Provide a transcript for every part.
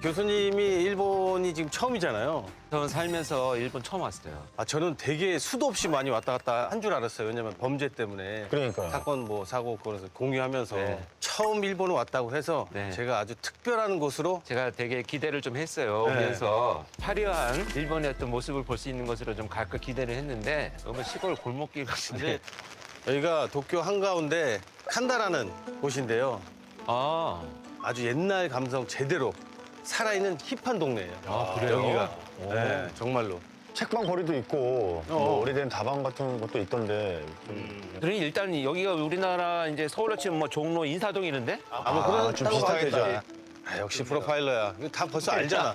교수님이 일본이 지금 처음이잖아요. 저는 살면서 일본 처음 왔어요. 아, 저는 되게 수도 없이 많이 왔다 갔다 한 줄 알았어요. 왜냐면 범죄 때문에. 그러니까요. 사건 뭐 사고 그래서 공유하면서 네. 처음 일본을 왔다고 해서 네. 제가 아주 특별한 곳으로 제가 되게 기대를 좀 했어요. 네. 오면서 화려한 일본의 어떤 모습을 볼 수 있는 것으로 좀 갈까 기대를 했는데 너무 시골 골목길 같은데. 여기가 도쿄 한가운데 칸다라는 곳인데요. 아, 아주 옛날 감성 제대로 살아있는 힙한 동네예요. 아, 그래요? 여기가. 오. 네, 정말로. 책방 거리도 있고 뭐 오래된 다방 같은 것도 있던데. 그러니 일단 여기가 우리나라 이제 서울로 치면 뭐 종로 인사동 이런데? 뭐 그런 좀 따로 비슷하게 가겠다. 되죠. 아, 역시 프로파일러야. 이거 다 벌써 알잖아.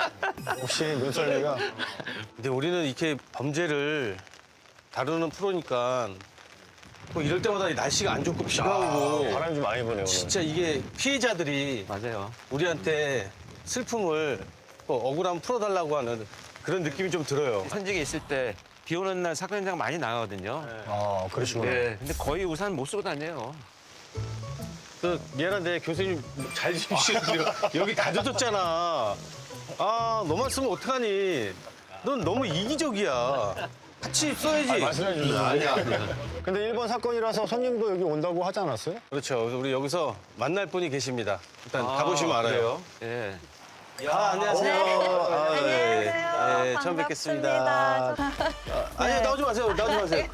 혹시 눈썰미가 근데 우리는 이렇게 범죄를 다루는 프로니까 뭐 이럴 때마다 이 날씨가 안 좋고 비가 오고 바람이 좀 많이 부네요. 오늘. 진짜 이게 피해자들이 맞아요. 우리한테 슬픔을 또 억울함 풀어달라고 하는 그런 느낌이 좀 들어요. 현직에 있을 때 비 오는 날 사건 현장 많이 나가거든요. 아, 그러시구나. 네. 근데 거의 우산 못 쓰고 다녀요. 그 미안한데 교수님 잘 좀 시켜주세요. 여기 다 젖었잖아. 아 너만 쓰면 어떡하니. 넌 너무 이기적이야. 같이 써야지. 말씀해 주세요. 아니야. 근데 일본 사건이라서 손님도 여기 온다고 하지 않았어요? 그렇죠. 그래서 우리 여기서 만날 분이 계십니다. 일단 가보시면 알아요. 네. 아, 안녕하세요. 아, 네. 안녕하세요. 네, 처음 뵙겠습니다. 아니요, 나오지 마세요. 나오지 마세요.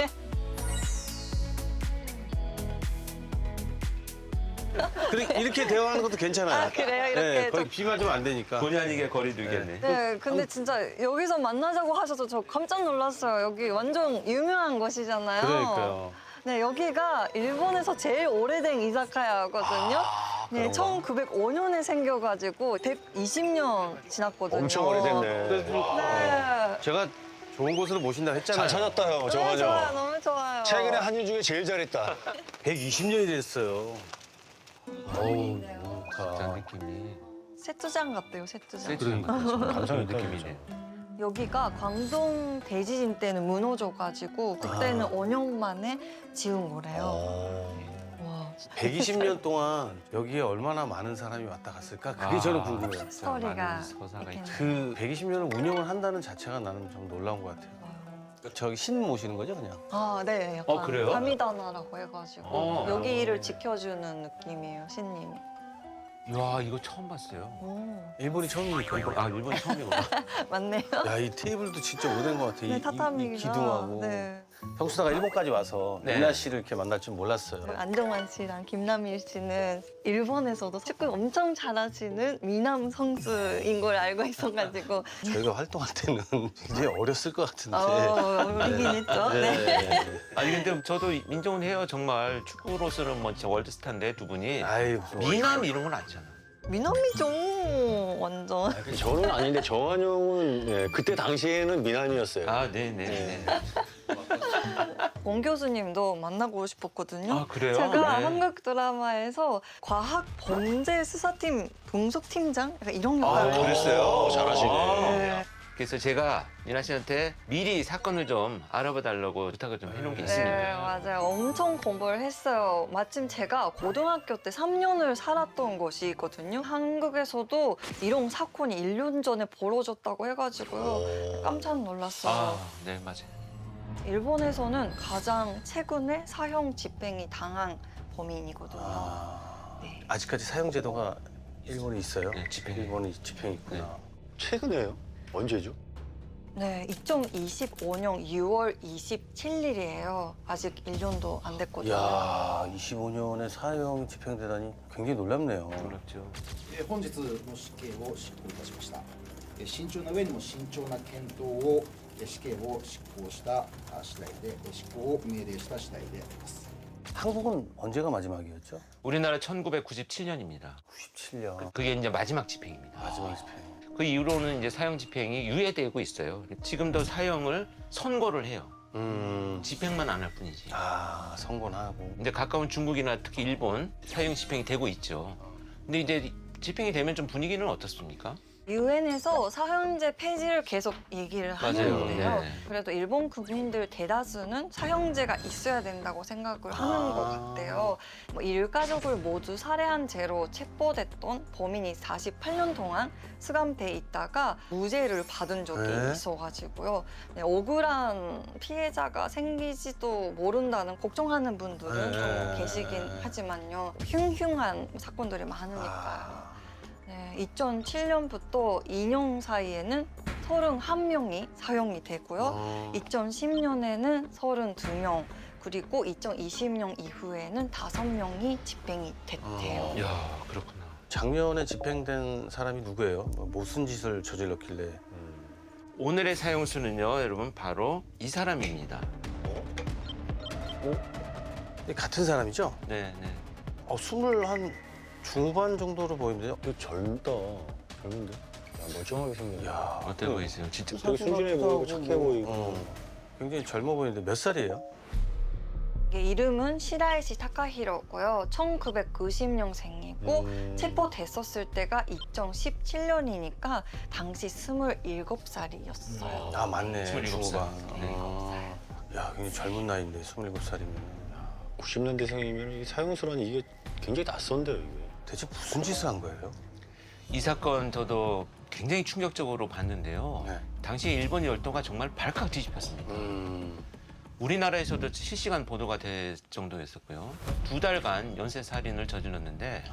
이렇게 대화하는 것도 괜찮아요. 아, 그래요? 이렇게 네, 거의 좀- 비 맞으면 안 되니까. 본의 아니게 거리 두겠네. 네, 근데 진짜 여기서 만나자고 하셔서 저 깜짝 놀랐어요. 여기 완전 유명한 곳이잖아요. 그러니까요. 네, 여기가 일본에서 제일 오래된 이자카야거든요. 네, 1905년에 생겨가지고 120년 지났거든요. 엄청 오래됐네. 네. 제가 좋은 곳으로 모신다 했잖아요. 잘 찾았다, 형. 너무 좋아요, 저거죠. 너무 좋아요. 최근에 한 일 중에 제일 잘했다. 120년이 됐어요. 어우, 진짜 좋다. 느낌이. 세트장 같대요, 세트장. 그러니까. 감성이 그런 느낌이네. 여기가 광동 대지진 때는 무너져가지고 그때는 5년 만에 지은 거래요. 어. 와, 120년 동안 여기에 얼마나 많은 사람이 왔다 갔을까? 그게 저는 궁금해요. 스토리가 많은 서사가 이렇게 있죠. 그 120년을 운영을 한다는 자체가 나는 좀 놀라운 것 같아요. 저기 신 모시는 거죠, 그냥? 아, 네. 약간 그래요? 가미다나라고 해가지고 여기를 지켜주는 느낌이에요, 신님이. 야, 이거 처음 봤어요. 일본이 처음이니까. 아, 일본 처음이구나. 맞네요. 야, 이 테이블도 진짜 오래된 것 같아. 네, 타타미가. 이 기둥하고. 네. 형수다가 일본까지 와서 네. 민나 씨를 이렇게 만날 줄 몰랐어요. 안정환 씨랑 김남일 씨는 일본에서도 축구 엄청 잘하시는 미남 선수인 걸 알고 있어가지고 저희가 활동할 때는 굉장히 어렸을 것 같은데. 어리긴 했죠. 네. 아니, 근데 저도 인정은 해요. 정말 축구로서는 뭐 진짜 월드스타인데 두 분이. 아이, 무슨 미남 이런 건 아니잖아. 미남이죠, 완전. 저는 아닌데 정한 형은 예, 그때 당시에는 미남이었어요. 아, 네네. 원 교수님도 만나고 싶었거든요. 아, 그래요? 제가 네. 한국 드라마에서 과학 범죄 수사팀 동석팀장 약간 이런 역할을 그랬어요? 잘하시네. 네. 그래서 제가 미나 씨한테 미리 사건을 좀 알아봐 달라고 부탁을 좀 해놓은 게 네, 있습니다. 맞아요. 엄청 공부를 했어요. 마침 제가 고등학교 때 3년을 살았던 곳이 있거든요. 한국에서도 이런 사건이 1년 전에 벌어졌다고 해가지고요. 깜짝 놀랐어요. 아, 네, 맞아요. 일본에서는 가장 최근에 사형 집행이 당한 범인이거든요. 네. 아직까지 사형제도가 일본에 있어요? 네, 집행. 일본이 집행이 있구나. 최근에요? 언제죠? 네, 2025년 6월 27일이에요. 아직 1년도 안 됐거든요. 이야, 25년에 사형 집행되다니 굉장히 놀랍네요. 놀랍죠. 本日の死刑を執行いたしました慎重な上にも慎重な検討を死刑を執行した次第で執行を命令した次第であります 한국은 언제가 마지막이었죠? 우리나라 1997년입니다. 97년. 그게 이제 마지막 집행입니다. 마지막 집행. 그 이후로는 이제 사형 집행이 유예되고 있어요. 지금도 사형을 선고를 해요. 집행만 안 할 뿐이지. 아, 선고는 하고. 이제 가까운 중국이나 특히 일본 사형 집행이 되고 있죠. 근데 이제 집행이 되면 좀 분위기는 어떻습니까? 유엔에서 사형제 폐지를 계속 얘기를 맞아요. 하는데요. 네. 그래도 일본 국민들 대다수는 사형제가 있어야 된다고 생각을 하는 것 같아요. 뭐 일가족을 모두 살해한 죄로 체포됐던 범인이 48년 동안 수감돼 있다가 무죄를 받은 적이 네? 있어가지고요. 네, 억울한 피해자가 생기지도 모른다는 걱정하는 분들은 네. 또 계시긴 하지만요. 흉흉한 사건들이 많으니까요. 네, 2007년부터 2년 사이에는 31명이 사형이 되고요. 2010년에는 32명, 그리고 2020년 이후에는 5명이 집행이 됐대요. 야, 그렇구나. 작년에 집행된 사람이 누구예요? 뭐 무슨 짓을 저질렀길래? 오늘의 사형수는요, 여러분 바로 이 사람입니다. 같은 사람이죠? 네, 네. 21 중반 정도로 보이는데요? 그 젊다. 젊은데? 야, 멀쩡하게 생겼네. 야, 어때 보이세요? 진짜 되게 순진해 보이고 착해 보이고. 굉장히 젊어 보이는데 몇 살이에요? 이게 이름은 시라이시 타카히로고요. 1990년생이고 체포됐었을 때가 2017년이니까 당시 27살이었어요. 아, 맞네. 27 살. 네. 야, 굉장히 젊은 나이인데 27살이면. 90년대생이면 사형수라니 이게 굉장히 낯선데요, 이게. 대체 무슨 짓을 한 거예요? 이 사건 저도 굉장히 충격적으로 봤는데요. 네. 당시 일본 열도가 정말 발칵 뒤집혔습니다. 우리나라에서도 실시간 보도가 될 정도였었고요. 2달간 연쇄살인을 저질렀는데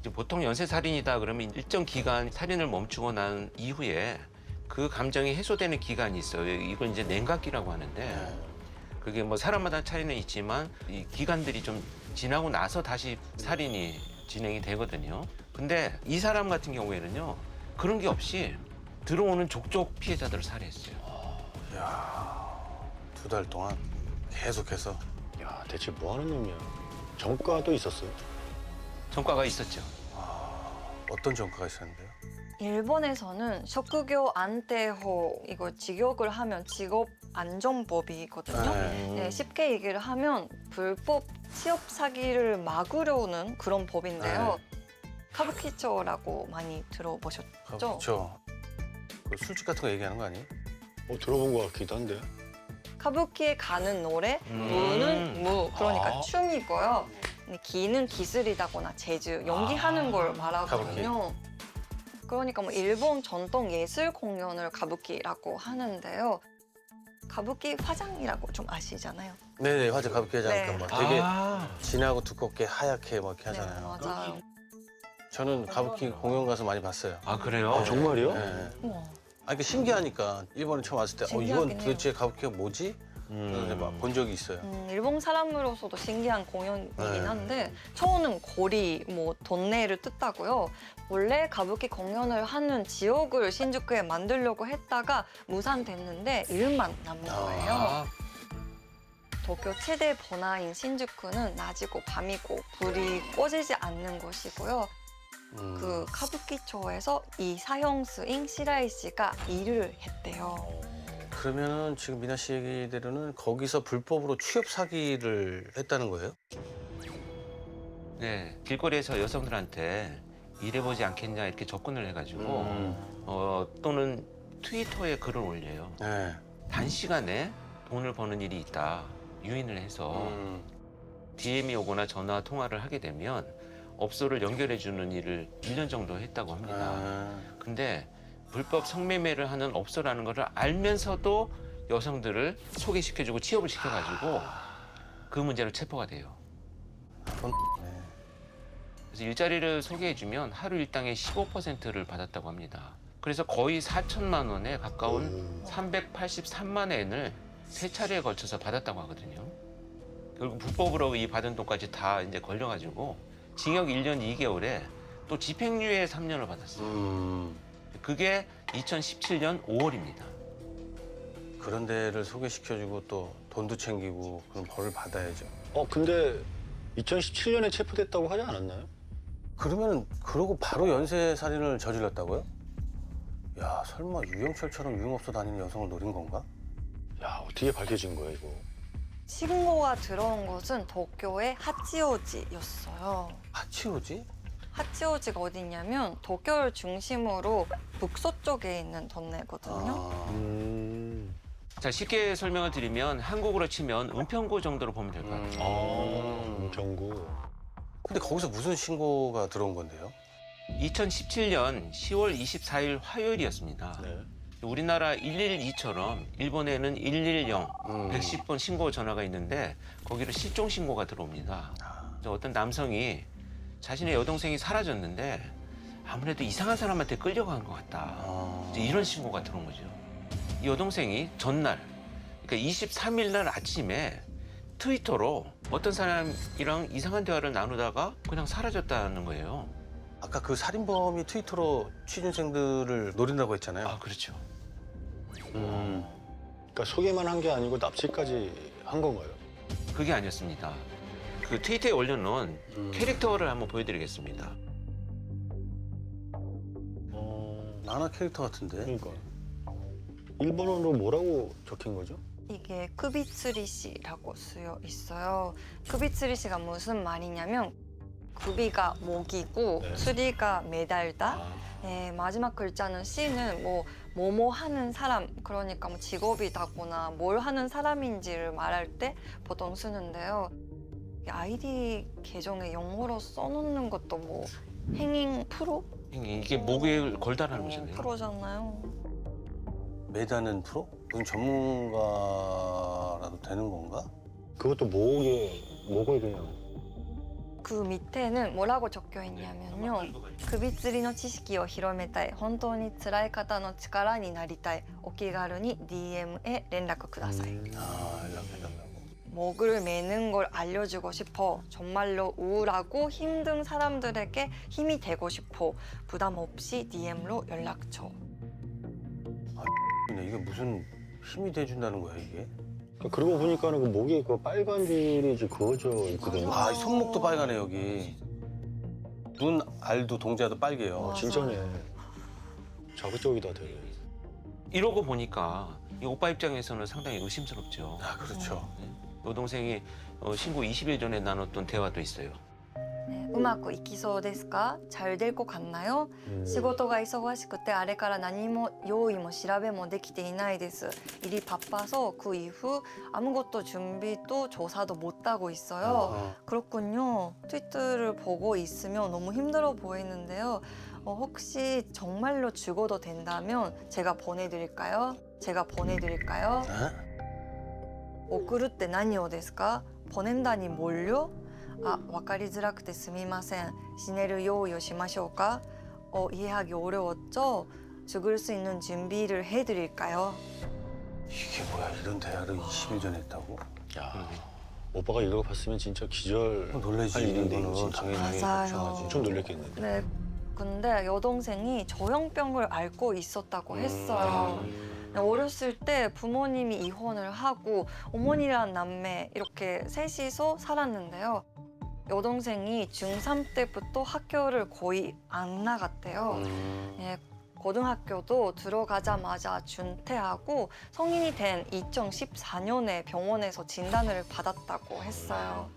이제 보통 연쇄살인이다 그러면 일정 기간 살인을 멈추고 난 이후에 그 감정이 해소되는 기간이 있어요. 이걸 이제 냉각기라고 하는데 그게 뭐 사람마다 차이는 있지만 이 기간들이 좀 지나고 나서 다시 살인이 진행이 되거든요. 근데 이 사람 같은 경우에는요. 그런 게 없이 들어오는 족족 피해자들을 살해했어요. 2달 동안 계속해서. 야, 대체 뭐 하는 놈이야. 전과도 있었어요. 전과가 있었죠. 어떤 전과가 있었는데요? 일본에서는職業 안테호 이거 직역을 하면 직업 안전법이거든요. 네, 쉽게 얘기를 하면 불법 취업 사기를 막으려는 그런 법인데요. 카부키초라고 많이 들어보셨죠? 그렇죠. 그 술집 같은 거 얘기하는 거 아니에요? 들어본 것 같기도 한데. 카부키에 가는 노래, 무는 무, 그러니까 춤이고요. 근데 기는 기술이다거나 재즈, 연기하는 걸 말하거든요. 그러니까 뭐 일본 전통 예술 공연을 가부키라고 하는데요. 가부키 화장이라고 좀 아시잖아요. 네네, 화제 가볍게 하자니까 네. 막 되게 아, 진하고 두껍게 하얗게 막 이렇게 네, 하잖아요. 맞아요. 저는 가부키 공연 가서 많이 봤어요. 아 그래요? 정말이요? 네. 우와. 이게 신기하니까 일본에 처음 왔을 때 이건 신기하긴 도대체 가부키가 뭐지? 그래서 막 본 적이 있어요. 일본 사람으로서도 신기한 공연이긴 네. 한데 초는 고리, 뭐 돈내를 뜻하고요. 원래 가부키 공연을 하는 지역을 신주쿠에 만들려고 했다가 무산됐는데 이름만 남은 거예요. 아, 도쿄 최대 번화인 신주쿠는 낮이고 밤이고 불이 꺼지지 않는 곳이고요. 그 카부키초에서 이 사형수인 시라이 씨가 일을 했대요. 그러면은 지금 미나 씨 얘기대로는 거기서 불법으로 취업 사기를 했다는 거예요? 네. 길거리에서 여성들한테 일해보지 않겠냐 이렇게 접근을 해가지고 또는 트위터에 글을 올려요. 네. 단시간에 돈을 버는 일이 있다. 유인을 해서 DM이 오거나 전화 통화를 하게 되면 업소를 연결해주는 일을 1년 정도 했다고 합니다. 근데 불법 성매매를 하는 업소라는 것을 알면서도 여성들을 소개시켜주고 취업을 시켜가지고 그 문제로 체포가 돼요. 그래서 일자리를 소개해주면 하루 일당의 15%를 받았다고 합니다. 그래서 거의 4천만 원에 가까운 383만 엔을 세 차례에 걸쳐서 받았다고 하거든요. 결국 불법으로 이 받은 돈까지 다 이제 걸려가지고 징역 1년 2개월에 또 집행유예 3년을 받았어요. 그게 2017년 5월입니다. 그런 데를 소개시켜주고 또 돈도 챙기고 그런 벌을 받아야죠. 근데 2017년에 체포됐다고 하지 않았나요? 그러면 그러고 바로 연쇄살인을 저질렀다고요? 야, 설마 유영철처럼 유흥업소 다니는 여성을 노린 건가? 야, 어떻게 밝혀진 거야, 이거? 신고가 들어온 곳은 도쿄의 하치오지였어요. 하치오지? 하치오지가 어디냐면 도쿄를 중심으로 북서쪽에 있는 동네거든요. 자, 쉽게 설명을 드리면 한국으로 치면 은평구 정도로 보면 될 것 같아요. 정구. 근데 거기서 무슨 신고가 들어온 건데요? 2017년 10월 24일 화요일이었습니다. 네. 우리나라 112처럼 일본에는 110, 110번 신고 전화가 있는데 거기로 실종 신고가 들어옵니다. 그래서 어떤 남성이 자신의 여동생이 사라졌는데 아무래도 이상한 사람한테 끌려간 것 같다. 이제 이런 신고가 들어온 거죠. 이 여동생이 전날, 그러니까 23일 날 아침에 트위터로 어떤 사람이랑 이상한 대화를 나누다가 그냥 사라졌다는 거예요. 아까 그 살인범이 트위터로 취준생들을 노린다고 했잖아요. 아, 그렇죠. 그러니까 소개만 한 게 아니고 납치까지 한 건가요? 그게 아니었습니다. 그 트위터에 올려놓은 캐릭터를 한번 보여드리겠습니다. 만화 캐릭터 같은데? 그러니까 일본어로 뭐라고 적힌 거죠? 이게 쿠비츠리시라고 쓰여 있어요. 쿠비츠리시가 무슨 말이냐면 구비가 목이고 네. 추리가 매달다. 네, 마지막 글자는 C는 뭐뭐 하는 사람, 그러니까 뭐 직업이다거나 뭘 하는 사람인지를 말할 때 보통 쓰는데요. 이 아이디 계정에 영어로 써놓는 것도 뭐 행잉 프로? 이게 목에 걸다라는 거잖아요. 프로잖아요. 매다는 프로? 무슨 전문가라도 되는 건가? 그것도 목을 그냥. 그 밑에는 뭐라고 적혀 있냐면요.首吊りの知識を広めたい。本当に辛い方の力になりたい。お気軽に DM에連絡ください. 연락해달라고. 목을 매는 걸 알려주고 싶어. 정말로 우울하고 힘든 사람들에게 힘이 되고 싶어. 부담 없이 DM로 연락 줘. 이게 무슨 힘이 돼준다는 거야 이게? 그러고 보니까는 그 목에 그 빨간 줄이 이제 그어져 있거든요. 아, 이 손목도 빨가네 여기. 눈 알도 동자도 빨개요. 맞아. 진짜네. 자극적이다 되게. 이러고 보니까 이 오빠 입장에서는 상당히 의심스럽죠. 아, 그렇죠. 여동생이 신고 20일 전에 나눴던 대화도 있어요. 네, うまくいきそうですか? 잘 될 것 같나요? 仕事が忙しくてあれから何も用意も調べもできていないです. 일이 바빠서 그 이후 아무것도 준비도 조사도 못 하고 있어요. 그렇군요. 트위터를 보고 있으면 너무 힘들어 보이는데요. 혹시 정말로 죽어도 된다면 제가 보내드릴까요? 제가 보내드릴까요? 送るって何をですか? 보낸다니 뭘요? 아, 分かりづらくてすみません. 지낼用意をしましょうか? 이해하기 어려웠죠? 죽을 수 있는 준비를 해드릴까요? 이게 뭐야 이런 대화를 20일 전에 했다고? 야, 오빠가 이거 봤으면 진짜 기절. 놀라지 할 일인데, 이거는 진짜. 당연히 맞아요. 걱정하지. 엄청 놀랬겠는데. 네. 근데 여동생이 조현병을 앓고 있었다고 했어요. 어렸을 때 부모님이 이혼을 하고 어머니랑 남매 이렇게 셋이서 살았는데요. 여동생이 중3 때부터 학교를 거의 안 나갔대요. 예, 고등학교도 들어가자마자 준퇴하고 성인이 된 2014년에 병원에서 진단을 받았다고 했어요.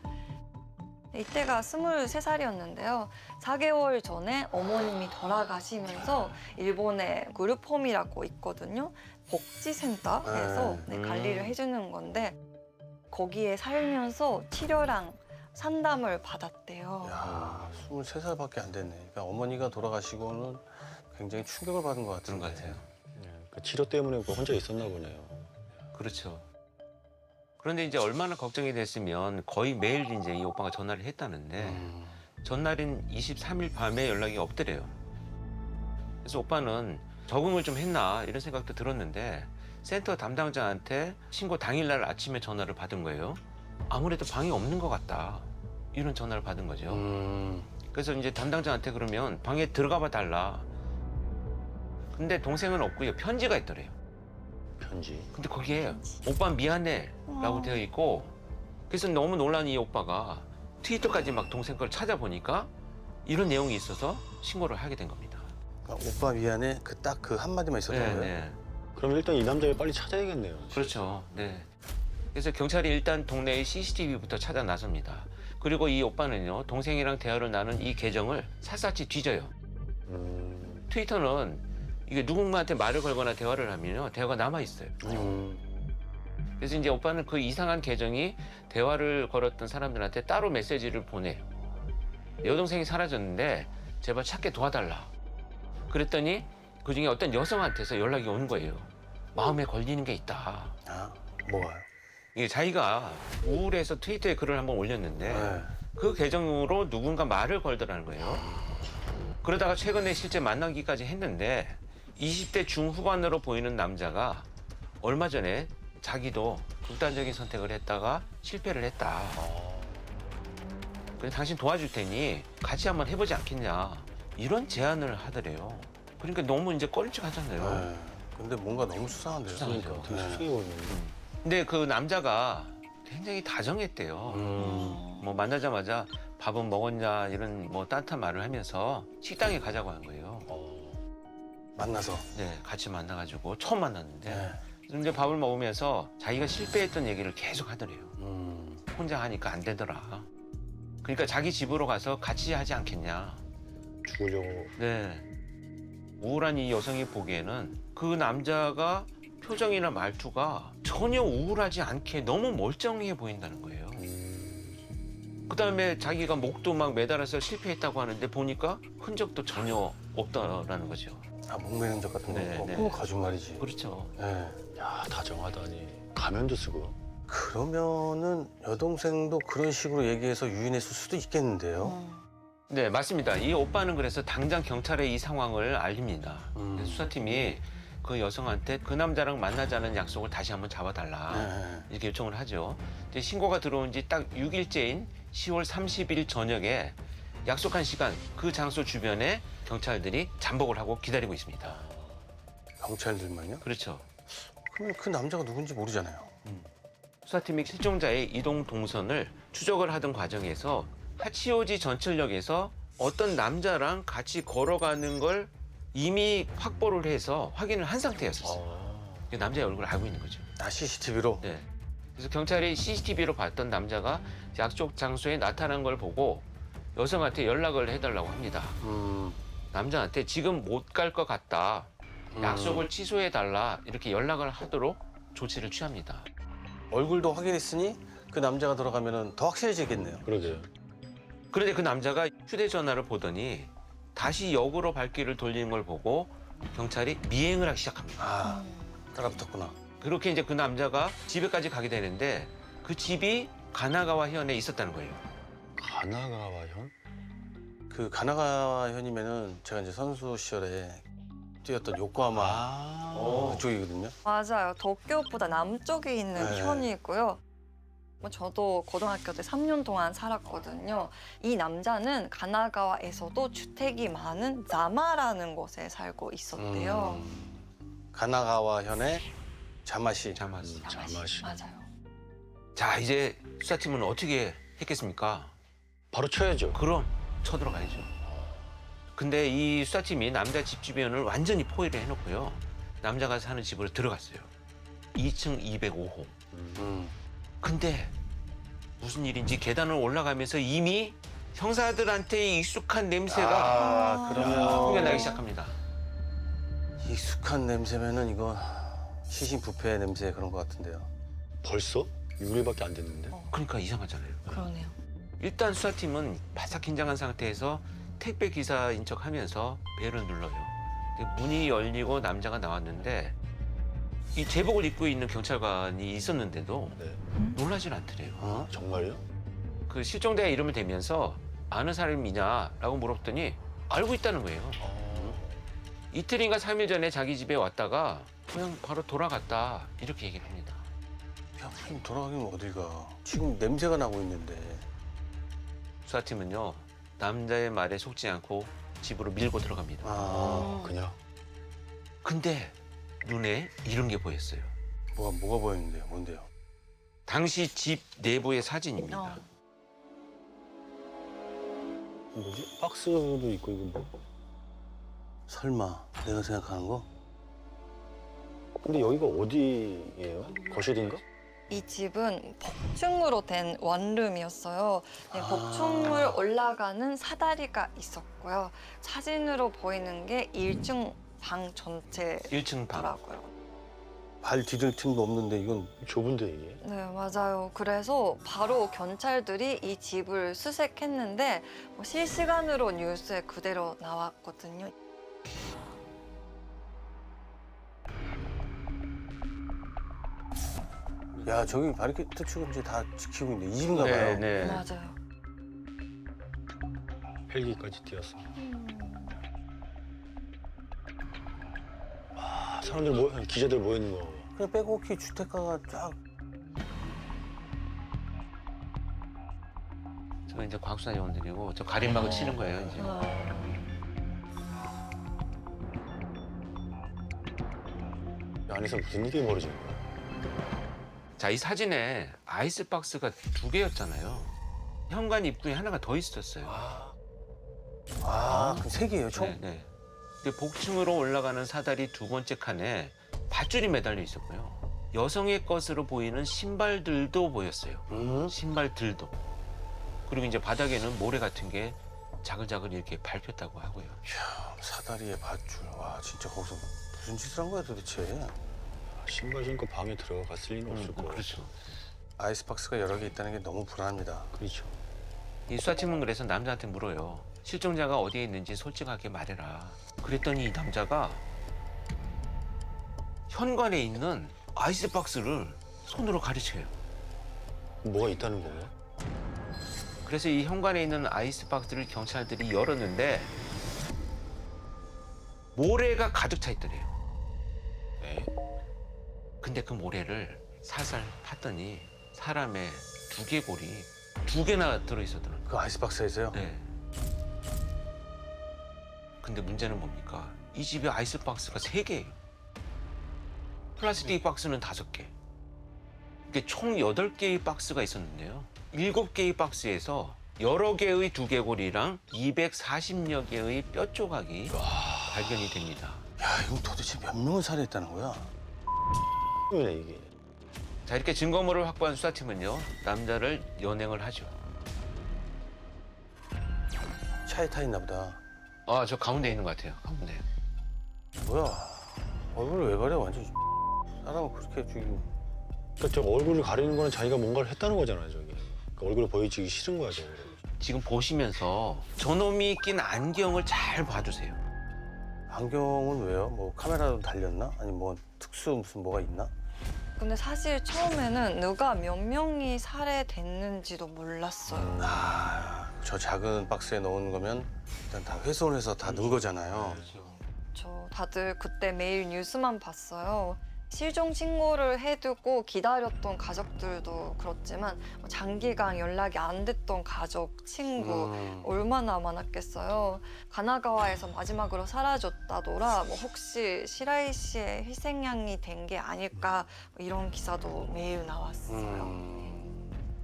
이때가 23살이었는데요. 4개월 전에 어머님이 돌아가시면서 일본에 그룹홈이라고 있거든요. 복지센터에서 관리를 해주는 건데 거기에 살면서 치료랑 상담을 받았대요. 야, 23살밖에 안 됐네. 그러니까 어머니가 돌아가시고는 굉장히 충격을 받은 것 같은 그런 것 같아요. 그 치료 때문에 그 혼자 있었나 보네요. 그렇죠. 그런데 이제 얼마나 걱정이 됐으면 거의 매일 이제 이 오빠가 전화를 했다는데 전날인 23일 밤에 연락이 없더래요. 그래서 오빠는 적응을 좀 했나 이런 생각도 들었는데 센터 담당자한테 신고 당일날 아침에 전화를 받은 거예요. 아무래도 방이 없는 것 같다. 이런 전화를 받은 거죠. 그래서 이제 담당자한테 그러면 방에 들어가 봐 달라. 근데 동생은 없고요. 편지가 있더래요. 편지. 근데 거기에 오빠 미안해 라고 되어 있고 그래서 너무 놀란 이 오빠가 트위터까지 막 동생 걸 찾아보니까 이런 내용이 있어서 신고를 하게 된 겁니다. 그러니까 오빠 미안해 딱 그 한마디만 있었던 거예요? 네. 그럼 일단 이 남자를 빨리 찾아야겠네요. 그렇죠. 네. 그래서 경찰이 일단 동네의 CCTV부터 찾아 나섭니다. 그리고 이 오빠는요, 동생이랑 대화를 나눈 이 계정을 샅샅이 뒤져요. 트위터는 이게 누군가한테 말을 걸거나 대화를 하면요, 대화가 남아 있어요. 그래서 이제 오빠는 그 이상한 계정이 대화를 걸었던 사람들한테 따로 메시지를 보내요. 여동생이 사라졌는데 제발 찾게 도와달라. 그랬더니 그중에 어떤 여성한테서 연락이 오는 거예요. 마음에 걸리는 게 있다. 아, 뭐가요? 이게 자기가 우울해서 트위터에 글을 한번 올렸는데 네. 그 계정으로 누군가 말을 걸더라는 거예요. 그러다가 최근에 실제 만나기까지 했는데 20대 중후반으로 보이는 남자가 얼마 전에 자기도 극단적인 선택을 했다가 실패를 했다. 그래 당신 도와줄 테니 같이 한번 해보지 않겠냐 이런 제안을 하더래요. 그러니까 너무 이제 꺼림칙하잖아요. 네. 근데 뭔가 너무 수상한데요. 수상하죠. 되게 네. 수상해 보이는데. 근데 그 남자가 굉장히 다정했대요. 뭐 만나자마자 밥은 먹었냐 이런 뭐 따뜻한 말을 하면서 식당에 가자고 한 거예요. 만나서. 네, 같이 만나가지고 처음 만났는데 네. 이제 밥을 먹으면서 자기가 실패했던 얘기를 계속 하더래요. 혼자 하니까 안 되더라. 그러니까 자기 집으로 가서 같이 하지 않겠냐. 죽으려고. 네. 우울한 이 여성이 보기에는 그 남자가 표정이나 말투가 전혀 우울하지 않게 너무 멀쩡해 보인다는 거예요. 그다음에 자기가 목도 막 매달아서 실패했다고 하는데 보니까 흔적도 전혀 없다라는 거죠. 아, 목매 흔적 같은 거. 네, 네. 그거 거짓말이지. 그렇죠. 네. 야, 다정하다니. 가면도 쓰고. 그러면은 여동생도 그런 식으로 얘기해서 유인했을 수도 있겠는데요. 네, 맞습니다. 이 오빠는 그래서 당장 경찰에 이 상황을 알립니다. 음. 수사팀이 그 여성한테 그 남자랑 만나자는 약속을 다시 한번 잡아달라. 네. 이렇게 요청을 하죠. 근데 신고가 들어온 지 딱 6일째인 10월 30일 저녁에 약속한 시간 그 장소 주변에 경찰들이 잠복을 하고 기다리고 있습니다. 경찰들만요? 그렇죠. 그러면 그 남자가 누군지 모르잖아요. 수사팀이 실종자의 이동 동선을 추적을 하던 과정에서 하치오지 전철역에서 어떤 남자랑 같이 걸어가는 걸 이미 확보를 해서 확인을 한 상태였었어요. 그 남자의 얼굴을 알고 있는 거죠. 아, CCTV로? 네. 그래서 경찰이 CCTV로 봤던 남자가 약속 장소에 나타난 걸 보고 여성한테 연락을 해달라고 합니다. 남자한테 지금 못 갈 것 같다. 약속을 취소해달라. 이렇게 연락을 하도록 조치를 취합니다. 얼굴도 확인했으니 그 남자가 들어가면 더 확실해지겠네요. 그러게요. 그런데 그 남자가 휴대전화를 보더니 다시 역으로 발길을 돌리는 걸 보고 경찰이 미행을 하기 시작합니다. 아, 따라붙었구나. 그렇게 이제 그 남자가 집에까지 가게 되는데 그 집이 가나가와 현에 있었다는 거예요. 가나가와 현? 그 가나가 현이면은 제가 이제 선수 시절에 뛰었던 요코하마 그쪽이거든요. 맞아요. 도쿄보다 남쪽에 있는 네. 편이고요. 뭐 저도 고등학교 때 3년 동안 살았거든요. 이 남자는 가나가와에서도 주택이 많은 자마라는 곳에 살고 있었대요. 가나가와 현의 자마시. 자마시. 자마시. 맞아요. 자, 이제 수사팀은 어떻게 했겠습니까? 바로 쳐야죠. 그럼 쳐들어가야죠. 근데 이 수사팀이 남자 집 주변을 완전히 포위를 해놓고요. 남자가 사는 집으로 들어갔어요. 2층 205호. 근데 무슨 일인지 계단을 올라가면서 이미 형사들한테 익숙한 냄새가 풍겨나기 시작합니다. 익숙한 냄새면은 이거 시신부패 냄새 그런 것 같은데요. 벌써? 6일밖에 안 됐는데? 그러니까 이상하잖아요. 그러네요. 일단 수사팀은 바싹 긴장한 상태에서 택배 기사인 척하면서 벨을 눌러요. 근데 문이 열리고 남자가 나왔는데 이 제복을 입고 있는 경찰관이 있었는데도 네. 놀라진 않더래요. 정말요? 그 실종자의 이름을 대면서 아는 사람이냐라고 물었더니 알고 있다는 거예요. 이틀인가 3일 전에 자기 집에 왔다가 그냥 바로 돌아갔다 이렇게 얘기를 합니다. 야, 무슨 돌아가긴 어딜 가. 지금 냄새가 나고 있는데. 수사팀은요 남자의 말에 속지 않고 집으로 밀고 들어갑니다. 그냥? 근데 눈에 이런 게 보였어요. 뭐가 보이는데요? 뭔데요? 당시 집 내부의 사진입니다. 뭐지? 박스도 있고 이거 뭐? 설마 내가 생각하는 거? 근데 여기가 어디예요? 거실인가? 이 집은 복층으로 된 원룸이었어요. 네, 복층을 올라가는 사다리가 있었고요. 사진으로 보이는 게 1층 방 1층 방. 전체더라고요. 발 디딜 틈도 없는데 이건 좁은데 이게. 네, 맞아요. 그래서 바로 경찰들이 이 집을 수색했는데 실시간으로 뉴스에 그대로 나왔거든요. 야 저기 바리케이트 치고 이제 다 지키고 있네. 이 집인가 네, 봐요. 네. 맞아요. 헬기까지 뛰었어. 아, 사람들 기자들 모여 있는 거. 그냥 빼곡히 주택가가 쫙. 저 이제 과학수사 요원들이고 저 가림막을 치는 거예요, 이제. 안에서 무슨 일이 벌어진 거야? 자, 이 사진에 아이스박스가 2개였잖아요. 현관 입구에 하나가 더 있었어요. 그럼 세 개예요 총? 네, 네. 근데 복층으로 올라가는 사다리 두 번째 칸에 밧줄이 매달려 있었고요. 여성의 것으로 보이는 신발들도 보였어요. 신발들도. 그리고 이제 바닥에는 모래 같은 게 자글자글 이렇게 밟혔다고 하고요. 사다리에 밧줄. 와 진짜 거기서 무슨 짓을 한 거야 도대체. 신발 신고 방에 들어갔을 리는 없을 거야. 그렇죠. 아이스박스가 여러 개 있다는 게 너무 불안합니다. 그렇죠. 이 수사팀은 그래서 남자한테 물어요. 실종자가 어디에 있는지 솔직하게 말해라. 그랬더니 이 남자가 현관에 있는 아이스박스를 손으로 가리쳐요. 뭐가 있다는 거예요? 그래서 이 현관에 있는 아이스박스를 경찰들이 열었는데 모래가 가득 차 있더래요. 네. 근데 그 모래를 살살 팠더니 사람의 두개골이 2개나 들어있었더라고요. 그 아이스박스에서요? 네. 근데 문제는 뭡니까? 이 집에 아이스박스가 3개예요. 플라스틱 박스는 5개. 이게 총 8개의 박스가 있었는데요. 7개의 박스에서 여러 개의 두개골이랑 240여 개의 뼈 조각이 발견이 됩니다. 야 이거 도대체 몇 명을 살해했다는 거야? 왜 이게? 자, 이렇게 증거물을 확보한 수사팀은요, 남자를 연행을 하죠. 차에 타 있나 보다. 아, 저 가운데 있는 것 같아요. 가운데. 뭐야? 얼굴을 왜 가려 완전. 사람을 그렇게 죽이고. 그러니까 저 얼굴을 가리는 거는 자기가 뭔가를 했다는 거잖아요, 저기. 그러니까 얼굴을 보여주기 싫은 거야, 저거. 지금 보시면서 저놈이 낀 안경을 잘 봐주세요. 안경은 왜요? 뭐 카메라도 달렸나? 아니 뭐 특수 무슨 뭐가 있나? 근데 사실 처음에는 누가 몇 명이 살해됐는지도 몰랐어요. 저 작은 박스에 넣은 거면 일단 다 훼손해서 다 넣은 거잖아요. 저 다들 그때 매일 뉴스만 봤어요. 실종 신고를 해두고 기다렸던 가족들도 그렇지만 장기간 연락이 안 됐던 가족, 친구 얼마나 많았겠어요. 가나가와에서 마지막으로 사라졌다더라. 뭐 혹시 시라이 씨의 희생양이 된 게 아닐까 뭐 이런 기사도 매일 나왔어요.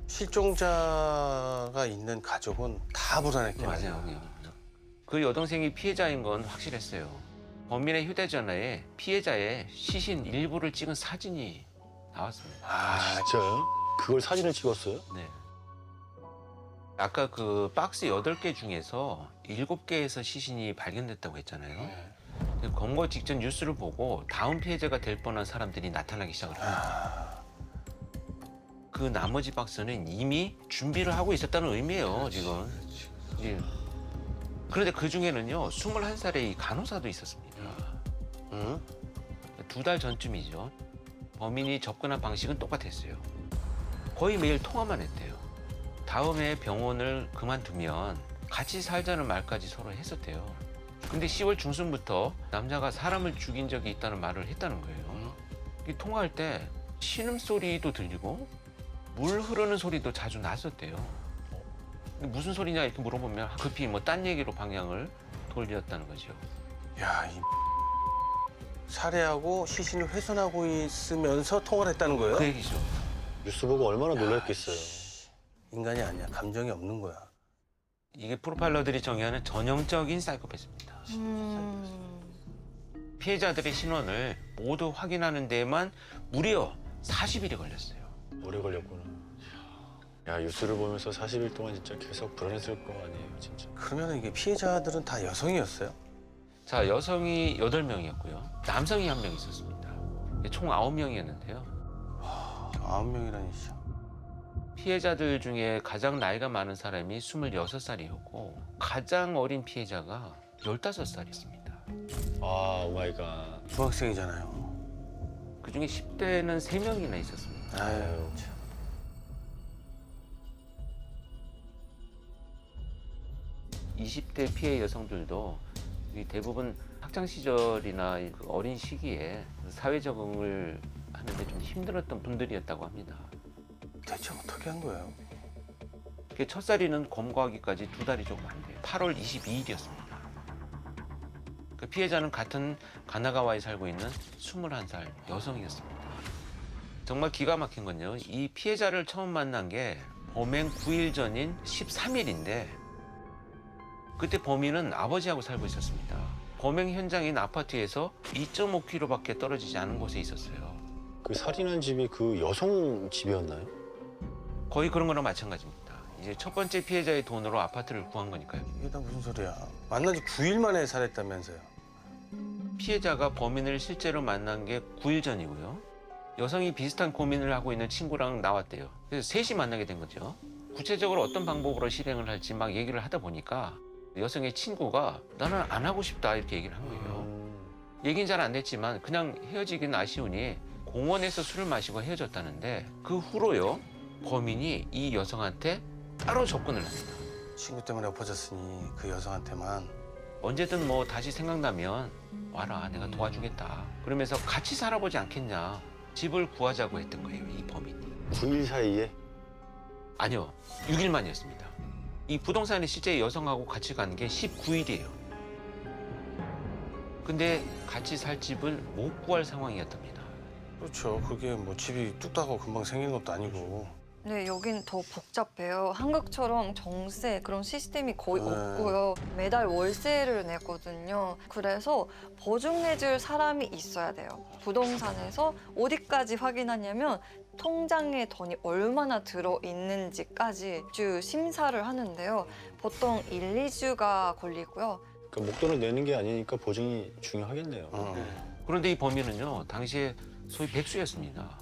실종자가 있는 가족은 다 불안했겠네요. 맞아요. 그 여동생이 피해자인 건 확실했어요. 범인의 휴대전화에 피해자의 시신 일부를 찍은 사진이 나왔습니다. 아, 진짜요? 그걸 사진을 찍었어요? 네. 아까 그 박스 8개 중에서 7개에서 시신이 발견됐다고 했잖아요. 검거 직전 뉴스를 보고 다음 피해자가 될 뻔한 사람들이 나타나기 시작을 합니다. 그 나머지 박스는 이미 준비를 하고 있었다는 의미예요, 지금. 예. 그런데 그 중에는요, 21살의 이 간호사도 있었습니다. 2달 전쯤이죠. 범인이 접근한 방식은 똑같았어요. 거의 매일 통화만 했대요. 다음에 병원을 그만두면 같이 살자는 말까지 서로 했었대요. 근데 10월 중순부터 남자가 사람을 죽인 적이 있다는 말을 했다는 거예요. 이 통화할 때 신음소리도 들리고 물 흐르는 소리도 자주 났었대요. 무슨 소리냐 이렇게 물어보면 급히 뭐 딴 얘기로 방향을 돌렸다는 거죠. 야, 이 살해하고 시신을 훼손하고 있으면서 통화를 했다는 거예요? 그 얘기죠. 뉴스 보고 얼마나 놀랐겠어요. 인간이 아니야. 감정이 없는 거야. 이게 프로파일러들이 정의하는 전형적인 사이코패스입니다. 피해자들의 신원을 모두 확인하는 데에만 무려 40일이 걸렸어요. 오래 걸렸구나. 야, 뉴스를 보면서 40일 동안 진짜 계속 불안했을 거 아니에요, 진짜. 그러면 이게 피해자들은 다 여성이었어요? 자, 여성이 8명이었고요. 남성이 1명 있었습니다. 총 9명이었는데요. 9명이라니 진짜. 피해자들 중에 가장 나이가 많은 사람이 26살이었고 가장 어린 피해자가 15살이었습니다. 아, 오 마이 갓. 중학생이잖아요. 그중에 10대는 3명이나 있었습니다. 아유 참. 20대 피해 여성들도 이 대부분 학창 시절이나 그 어린 시기에 사회 적응을 하는데 좀 힘들었던 분들이었다고 합니다. 대체 어떻게 한 거예요? 그 첫 살이는 검거하기까지 2달이 조금 안 돼요. 8월 22일이었습니다. 그 피해자는 같은 가나가와에 살고 있는 21살 여성이었습니다. 정말 기가 막힌 건요. 이 피해자를 처음 만난 게 범행 9일 전인 13일인데 그때 범인은 아버지하고 살고 있었습니다. 범행 현장인 아파트에서 2.5km밖에 떨어지지 않은 곳에 있었어요. 그 살인한 집이 그 여성 집이었나요? 거의 그런 거랑 마찬가지입니다. 이제 첫 번째 피해자의 돈으로 아파트를 구한 거니까요. 이게 다 무슨 소리야? 만난 지 9일 만에 살했다면서요? 피해자가 범인을 실제로 만난 게 9일 전이고요. 여성이 비슷한 고민을 하고 있는 친구랑 나왔대요. 그래서 셋이 만나게 된 거죠. 구체적으로 어떤 방법으로 실행을 할지 막 얘기를 하다 보니까 여성의 친구가 나는 안 하고 싶다 이렇게 얘기를 한 거예요. 얘기는 잘 안 됐지만 그냥 헤어지긴 아쉬우니 공원에서 술을 마시고 헤어졌다는데 그 후로요. 범인이 이 여성한테 따로 접근을 합니다. 친구 때문에 엎어졌으니 그 여성한테만. 언제든 뭐 다시 생각나면 와라 내가 도와주겠다. 그러면서 같이 살아보지 않겠냐. 집을 구하자고 했던 거예요. 이 범인이. 9일 사이에? 아니요. 6일 만이었습니다. 이 부동산에 실제 여성하고 같이 간 게 19일이에요. 근데 같이 살 집을 못 구할 상황이었답니다. 그렇죠. 그게 뭐 집이 뚝딱하고 금방 생긴 것도 아니고. 네, 여긴 더 복잡해요. 한국처럼 정세 그런 시스템이 거의 네. 없고요. 매달 월세를 내거든요. 그래서 보증해줄 사람이 있어야 돼요. 부동산에서 어디까지 확인하냐면 통장에 돈이 얼마나 들어있는지까지 주 심사를 하는데요. 보통 1, 2주가 걸리고요. 그 목돈을 내는 게 아니니까 보증이 중요하겠네요. 그런데 이 범인은요. 당시에 소위 백수였습니다.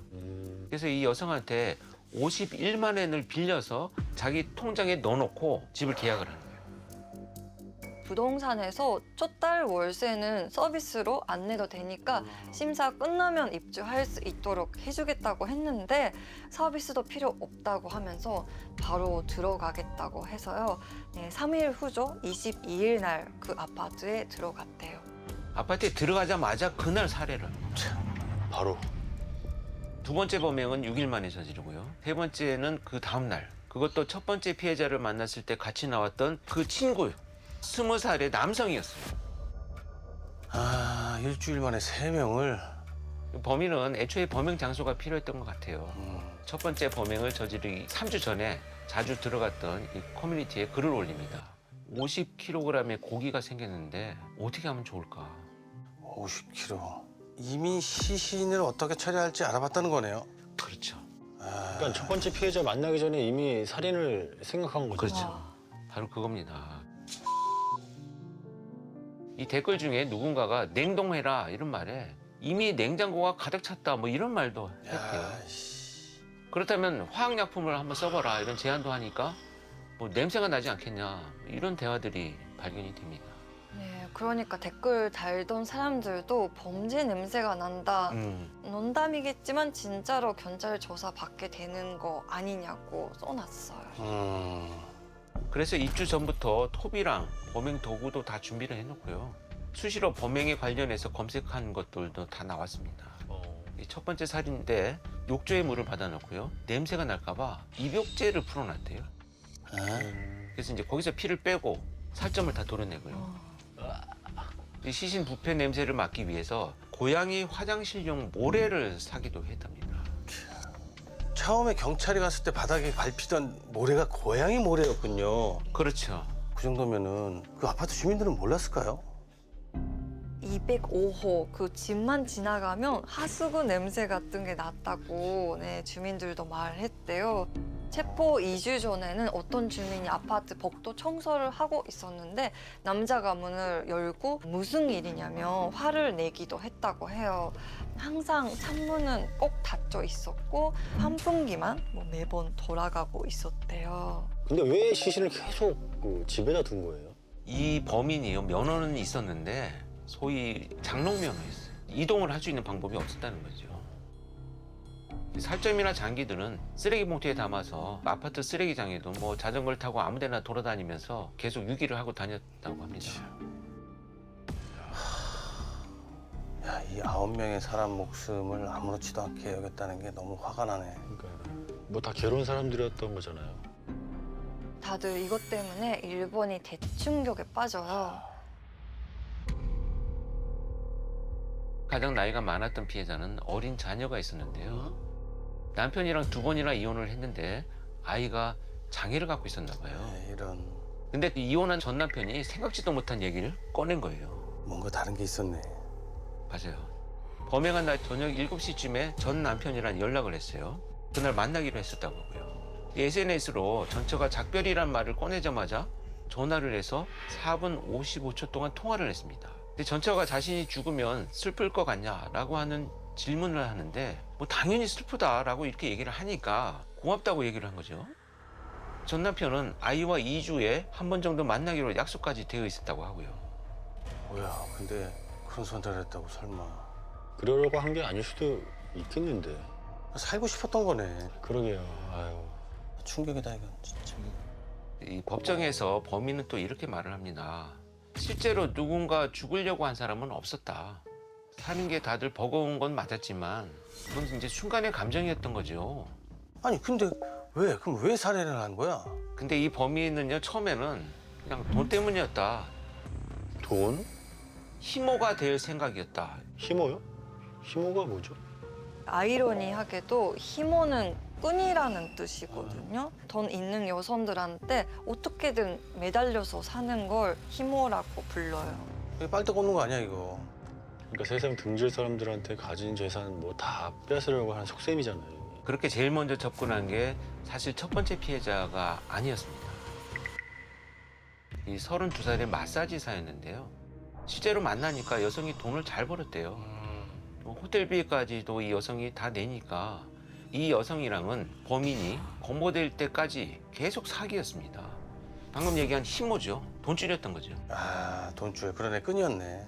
그래서 이 여성한테 51만 엔을 빌려서 자기 통장에 넣어놓고 집을 계약을 하는 거예요. 부동산에서 첫 달 월세는 서비스로 안 내도 되니까 심사 끝나면 입주할 수 있도록 해주겠다고 했는데 서비스도 필요 없다고 하면서 바로 들어가겠다고 해서요. 네, 3일 후죠. 22일 날 그 아파트에 들어갔대요. 아파트에 들어가자마자 그날 살해를 합니다. 바로. 두 번째 범행은 6일 만에 저지르고요. 세 번째는 그 다음 날. 그것도 첫 번째 피해자를 만났을 때 같이 나왔던 그 친구. 20살의 남성이었어요. 아, 일주일 만에 3명을. 범인은 애초에 범행 장소가 필요했던 것 같아요. 첫 번째 범행을 저지르기 3주 전에 자주 들어갔던 이 커뮤니티에 글을 올립니다. 50kg의 고기가 생겼는데 어떻게 하면 좋을까? 50kg. 이미 시신을 어떻게 처리할지 알아봤다는 거네요. 그렇죠. 아, 그러니까 첫 번째 피해자 만나기 전에 이미 살인을 생각한 거죠. 그렇죠. 와. 바로 그겁니다. 이 댓글 중에 누군가가 냉동해라 이런 말에 이미 냉장고가 가득 찼다 뭐 이런 말도 했대요. 야, 씨. 그렇다면 화학약품을 한번 써봐라 이런 제안도 하니까 뭐 냄새가 나지 않겠냐 이런 대화들이 발견이 됩니다. 네, 그러니까 댓글 달던 사람들도 범죄 냄새가 난다. 농담이겠지만 진짜로 경찰 조사 받게 되는 거 아니냐고 써놨어요. 그래서 입주 전부터 톱이랑 범행 도구도 다 준비를 해놓고요. 수시로 범행에 관련해서 검색한 것들도 다 나왔습니다. 이 첫 번째 살인인데 욕조에 물을 받아놓고요. 냄새가 날까봐 입욕제를 풀어놨대요. 그래서 이제 거기서 피를 빼고 살점을 다 도려내고요. 이 시신 부패 냄새를 막기 위해서 고양이 화장실용 모래를 사기도 했답니다. 처음에 경찰이 갔을 때 바닥에 밟히던 모래가 고양이 모래였군요. 그렇죠. 그 정도면은 그 아파트 주민들은 몰랐을까요? 205호 그 집만 지나가면 하수구 냄새 같은 게 났다고 네, 주민들도 말했대요. 체포 2주 전에는 어떤 주민이 아파트 복도 청소를 하고 있었는데 남자가 문을 열고 무슨 일이냐면 화를 내기도 했다고 해요. 항상 창문은 꼭 닫혀 있었고 환풍기만 뭐 매번 돌아가고 있었대요. 근데 왜 시신을 계속 그 집에다 둔 거예요? 이 범인이요, 면허는 있었는데 소위 장롱면허였어요. 이동을 할 수 있는 방법이 없었다는 거죠. 살점이나 장기들은 쓰레기 봉투에 담아서 아파트 쓰레기장에도 뭐 자전거를 타고 아무데나 돌아다니면서 계속 유기를 하고 다녔다고 합니다. 야, 이 9명의 사람 목숨을 아무렇지도 않게 여겼다는 게 너무 화가 나네. 그러니까 뭐 다 괴로운 사람들이었던 거잖아요. 다들 이것 때문에 일본이 대충격에 빠져요. 가장 나이가 많았던 피해자는 어린 자녀가 있었는데요. 남편이랑 2번이나 이혼을 했는데 아이가 장애를 갖고 있었나 봐요. 네, 이런 근데 이혼한 전 남편이 생각지도 못한 얘기를 꺼낸 거예요. 뭔가 다른 게 있었네. 맞아요. 범행한 날 저녁 7시쯤에 전 남편이랑 연락을 했어요. 그날 만나기로 했었다고 하고요. SNS로 전처가 작별이란 말을 꺼내자마자 전화를 해서 4분 55초 동안 통화를 했습니다. 근데 전처가 자신이 죽으면 슬플 것 같냐라고 하는 질문을 하는데 뭐 당연히 슬프다라고 이렇게 얘기를 하니까 고맙다고 얘기를 한 거죠. 전 남편은 아이와 2주에 한 번 정도 만나기로 약속까지 되어 있었다고 하고요. 뭐야, 근데 그런 선택을 했다고 설마. 그러려고 한 게 아닐 수도 있겠는데. 살고 싶었던 거네. 그러게요. 아유. 충격이다 이건 진짜. 이 법정에서 범인은 또 이렇게 말을 합니다. 실제로 누군가 죽으려고 한 사람은 없었다. 사는 게 다들 버거운 건 맞았지만 그건 이제 순간의 감정이었던 거죠. 아니 근데 그럼 왜 살해를 한 거야? 근데 이 범인은요, 처음에는 그냥 돈 때문이었다. 돈? 희모가 될 생각이었다. 희모요? 희모가 뭐죠? 아이러니하게도 희모는 끈이라는 뜻이거든요. 돈 있는 여성들한테 어떻게든 매달려서 사는 걸 희모라고 불러요. 이거 빨대 꽂는 거 아니야 이거? 그러니까 세상 등질 사람들한테 가진 재산 뭐 다 뺏으려고 하는 속셈이잖아요. 그렇게 제일 먼저 접근한 게 사실 첫 번째 피해자가 아니었습니다. 이 32살의 마사지사였는데요. 실제로 만나니까 여성이 돈을 잘 벌었대요. 뭐 호텔비까지도 이 여성이 다 내니까 이 여성이랑은 범인이 검거될 때까지 계속 사귀었습니다. 방금 얘기한 희모죠. 돈줄이었던 거죠. 아, 돈줄. 그러네, 끈이었네.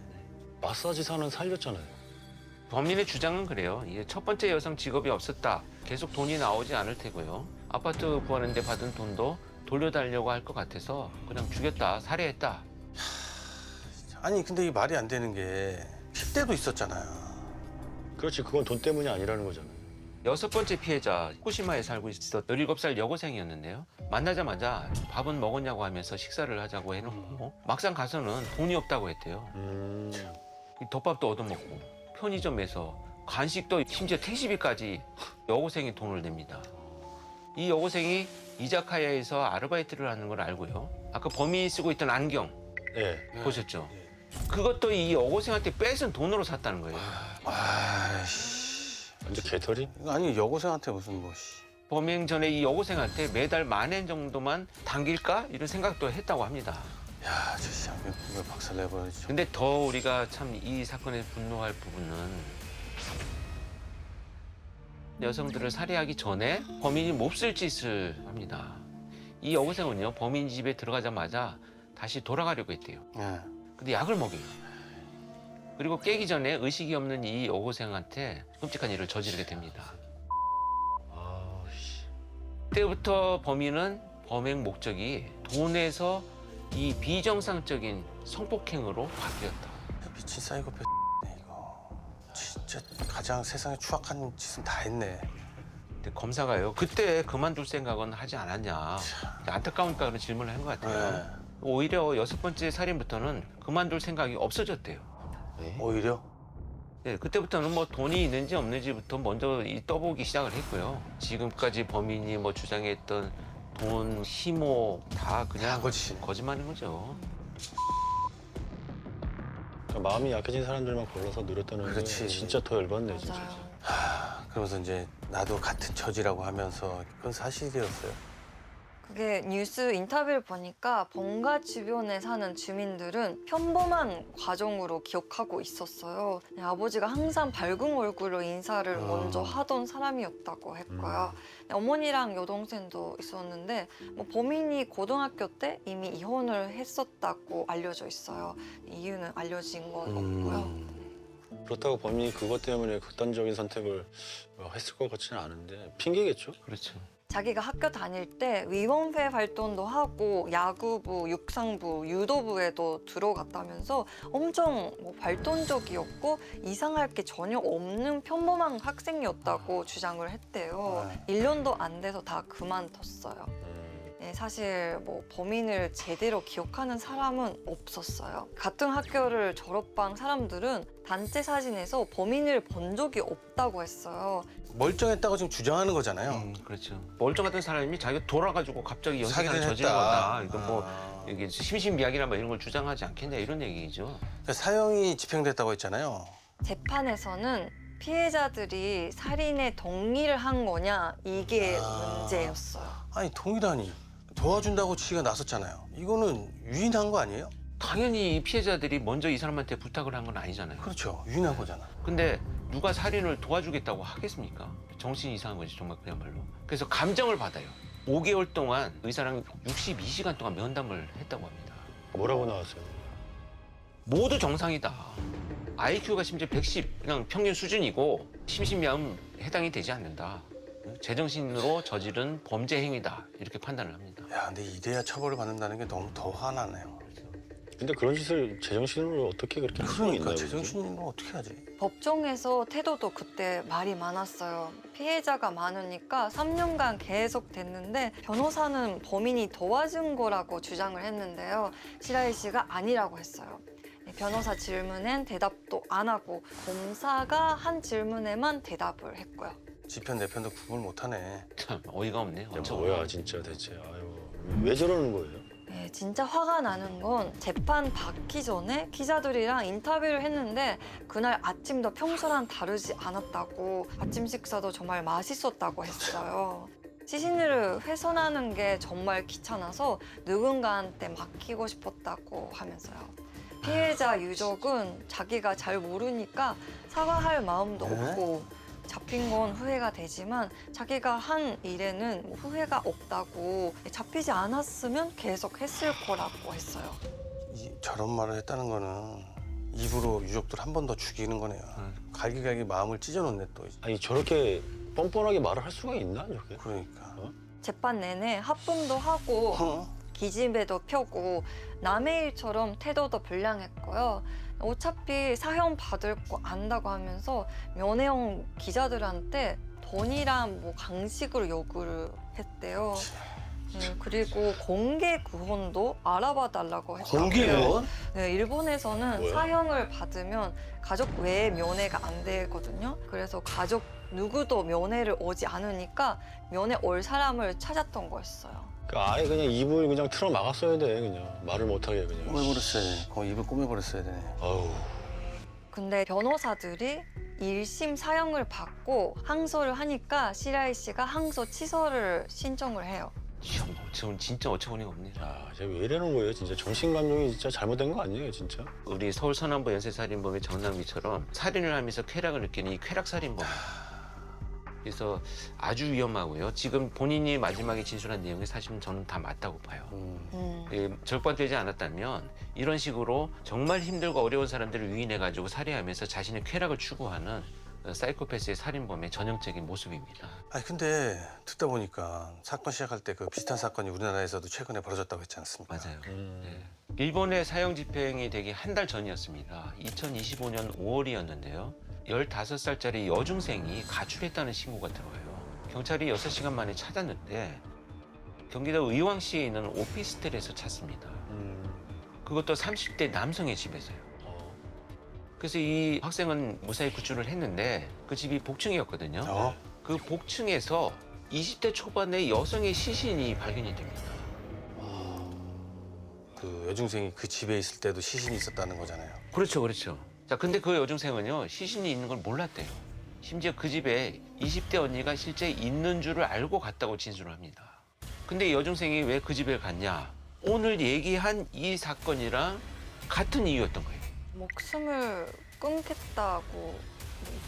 마사지사는 살렸잖아요. 범인의 주장은 그래요. 이게 첫 번째 여성 직업이 없었다. 계속 돈이 나오지 않을 테고요. 아파트 구하는데 받은 돈도 돌려달라고 할 것 같아서 그냥 죽였다, 살해했다. 아니 근데 이 말이 안 되는 게 10대도 있었잖아요. 그렇지, 그건 돈 때문이 아니라는 거잖아요. 6번째 피해자, 후쿠시마에 살고 있었던 17살 여고생이었는데요. 만나자마자 밥은 먹었냐고 하면서 식사를 하자고 해놓고 막상 가서는 돈이 없다고 했대요. 이 덮밥도 얻어먹고 편의점에서 간식도 심지어 택시비까지 여고생이 돈을 냅니다. 이 여고생이 이자카야에서 아르바이트를 하는 걸 알고요. 아까 범인이 쓰고 있던 안경 네. 보셨죠? 그것도 이 여고생한테 뺏은 돈으로 샀다는 거예요. 아이씨. 완전 개털이? 아니 여고생한테 무슨 뭐. 씨. 범행 전에 이 여고생한테 매달 10,000엔 정도만 당길까? 이런 생각도 했다고 합니다. 야, 저 쌍욕 박살 내버리죠. 근데 더 우리가 참 이 사건에 분노할 부분은 여성들을 살해하기 전에 범인이 몹쓸 짓을 합니다. 이 여고생은요, 범인 집에 들어가자마자 다시 돌아가려고 했대요. 예. 근데 약을 먹여요. 그리고 깨기 전에 의식이 없는 이 여고생한테 끔찍한 일을 저지르게 됩니다. 아씨. 그때부터 범인은 범행 목적이 돈에서 이 비정상적인 성폭행으로 바뀌었다. 미친 사이코패스 이거. 진짜 가장 세상에 추악한 짓은 다 했네. 근데 검사가요, 그때 그만둘 생각은 하지 않았냐. 안타까우니까 그런 질문을 한 것 같아요. 네. 오히려 6번째 살인부터는 그만둘 생각이 없어졌대요. 오히려? 네, 그때부터는 뭐 돈이 있는지 없는지부터 먼저 떠보기 시작을 했고요. 지금까지 범인이 뭐 주장했던 돈, 희모 다 그냥 거짓이네. 거짓말인 거죠. 그러니까 마음이 약해진 사람들만 골라서 노렸다는 게 그렇지. 진짜 더 열받네 진짜. 맞아요. 그러면서 이제 나도 같은 처지라고 하면서 그건 사실이었어요. 그게 뉴스 인터뷰를 보니까 본가 주변에 사는 주민들은 평범한 과정으로 기억하고 있었어요. 아버지가 항상 밝은 얼굴로 인사를 먼저 하던 사람이었다고 했고요. 어머니랑 여동생도 있었는데 뭐 범인이 고등학교 때 이미 이혼을 했었다고 알려져 있어요. 이유는 알려진 건 없고요. 그렇다고 범인이 그것 때문에 극단적인 선택을 했을 것 같지는 않은데 핑계겠죠? 그렇죠. 자기가 학교 다닐 때 위원회 활동도 하고 야구부, 육상부, 유도부에도 들어갔다면서 엄청 뭐 발전적이었고 이상할 게 전혀 없는 평범한 학생이었다고 주장을 했대요. 1년도 안 돼서 다 그만뒀어요. 네, 사실 뭐 범인을 제대로 기억하는 사람은 없었어요. 같은 학교를 졸업한 사람들은 단체 사진에서 범인을 본 적이 없다고 했어요. 멀쩡했다고 지금 주장하는 거잖아요. 그렇죠. 멀쩡하던 사람이 자기가 돌아가지고 갑자기 연쇄살인 사기를 저지른 했다. 거다. 이건 뭐 아. 이게 심신미약이나 뭐 이런 걸 주장하지 않겠냐 이런 얘기죠. 그러니까 사형이 집행됐다고 했잖아요. 재판에서는 피해자들이 살인에 동의를 한 거냐 이게 문제였어요. 아니 동의라니 도와준다고 지가 나섰잖아요. 이거는 유인한 거 아니에요? 당연히 이 피해자들이 먼저 이 사람한테 부탁을 한 건 아니잖아요. 그렇죠. 유인한 거잖아. 근데 누가 살인을 도와주겠다고 하겠습니까? 정신이 이상한 거지 정말 그야말로. 그래서 감정을 받아요. 5개월 동안 의사랑 62시간 동안 면담을 했다고 합니다. 뭐라고 나왔어요? 모두 정상이다. IQ가 심지어 110 그냥 평균 수준이고 심신미약은 해당이 되지 않는다. 제정신으로 저지른 범죄 행위다 이렇게 판단을 합니다. 야, 근데 이래야 처벌을 받는다는 게 너무 더 화나네요. 근데 그런 짓을 제정신으로 어떻게 그렇게 할 수가 있나요? 그러니까 제정신이면 어떻게 하지? 법정에서 태도도 그때 말이 많았어요. 피해자가 많으니까 3년간 계속 됐는데 변호사는 범인이 도와준 거라고 주장을 했는데요. 시라이 씨가 아니라고 했어요. 변호사 질문엔 대답도 안 하고 검사가 한 질문에만 대답을 했고요. 지편 내편도 구분 못하네. 참 어이가 없네요. 야, 뭐야 진짜 대체. 아유 왜 저러는 거예요? 네, 진짜 화가 나는 건 재판 받기 전에 기자들이랑 인터뷰를 했는데 그날 아침도 평소랑 다르지 않았다고 아침 식사도 정말 맛있었다고 했어요. 시신을 훼손하는 게 정말 귀찮아서 누군가한테 맡기고 싶었다고 하면서요. 피해자 유족은 자기가 잘 모르니까 사과할 마음도 네? 없고 잡힌 건 후회가 되지만 자기가 한 일에는 뭐 후회가 없다고 잡히지 않았으면 계속 했을 거라고 했어요. 저런 말을 했다는 거는 입으로 유족들 한 번 더 죽이는 거네요. 갈기갈기 마음을 찢어놓네 또. 아니 저렇게 뻔뻔하게 말을 할 수가 있나 저게? 그러니까. 재판 내내 하품도 하고 어? 기집애도 펴고 남의 일처럼 태도도 불량했고요. 어차피 사형 받을 거 안다고 하면서 면회원 기자들한테 돈이랑 뭐 강식으로 요구를 했대요. 그리고 공개 구원도 알아봐 달라고 했다고요. 공개 구원? 네, 일본에서는 뭐야? 사형을 받으면 가족 외에 면회가 안 되거든요. 그래서 가족 누구도 면회를 오지 않으니까 면회 올 사람을 찾았던 거였어요. 그러니까 아예 그냥 입을 그냥 틀어 막았어야 돼 그냥 말을 못하게 그냥. 꼬매버렸어야 돼. 그 입을 꼬매버렸어야 되네. 아우. 근데 변호사들이 1심 사형을 받고 항소를 하니까 시라이 씨가 항소 취소를 신청을 해요. 저는 진짜 어처구니가 없네요. 야, 쟤왜 이러는 거예요 진짜 정신감정이 진짜 잘못된 거 아니에요 진짜? 우리 서울 서남부 연쇄살인범의 정남기처럼 살인을 하면서 쾌락을 느끼는 이 쾌락살인범. 그래서 아주 위험하고요. 지금 본인이 마지막에 진술한 내용이 사실은 저는 다 맞다고 봐요. 절반되지 않았다면 이런 식으로 정말 힘들고 어려운 사람들을 유인해가지고 살해하면서 자신의 쾌락을 추구하는 사이코패스의 살인범의 전형적인 모습입니다. 아니 근데 듣다 보니까 사건 시작할 때 그 비슷한 사건이 우리나라에서도 최근에 벌어졌다고 했지 않습니까? 맞아요. 네. 일본의 사형 집행이 되기 한 달 전이었습니다. 2025년 5월이었는데요. 15살짜리 여중생이 가출했다는 신고가 들어와요. 경찰이 6시간 만에 찾았는데 경기도 의왕시에 있는 오피스텔에서 찾습니다. 그것도 30대 남성의 집에서요. 그래서 이 학생은 무사히 구출을 했는데 그 집이 복층이었거든요. 그 복층에서 20대 초반의 여성의 시신이 발견이 됩니다. 그 여중생이 그 집에 있을 때도 시신이 있었다는 거잖아요. 그렇죠, 그렇죠. 자, 근데 그 여중생은요, 시신이 있는 걸 몰랐대요. 심지어 그 집에 20대 언니가 실제 있는 줄을 알고 갔다고 진술을 합니다. 근데 이 여중생이 왜 그 집에 갔냐? 오늘 얘기한 이 사건이랑 같은 이유였던 거예요. 목숨을 끊겠다고